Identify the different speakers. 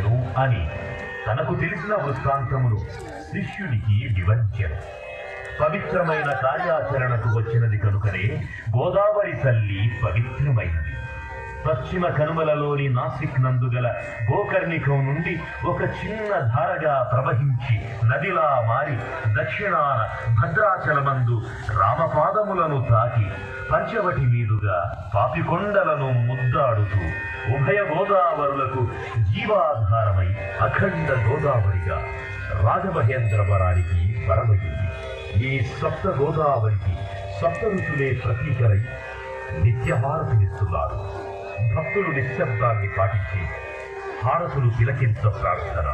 Speaker 1: ఉండెను అని తనకు తెలిసిన వృత్తాంతమును శిష్యుడికి వివరించెను. పవిత్రమైన కార్యాచరణకు వచ్చినది కనుకనే గోదావరి తల్లి పవిత్రమైనది. పశ్చిమ కనుమలలోని నాసిక్ నందుగల గోకర్ణికం నుండి ఒక చిన్న ధారగా ప్రవహించి నదిలా మారి దక్షిణాన భద్రాచలమందు రామపాదములను తాకి పంచవటి మీదుగా పాపికొండలను ముద్దాడుతూ ఉభయ గోదావరులకు జీవాధారమై అఖండ గోదావరిగా రాజమహేంద్రవరానికి పరమగింది. ఈ సప్త గోదావరికి సప్త ఋతులే ప్రతీకరై నిత్యహారతినిస్తున్నారు. భక్తులు నిశ్శబ్దాన్ని పాటించి హారతులు తిలకించ ప్రార్థన.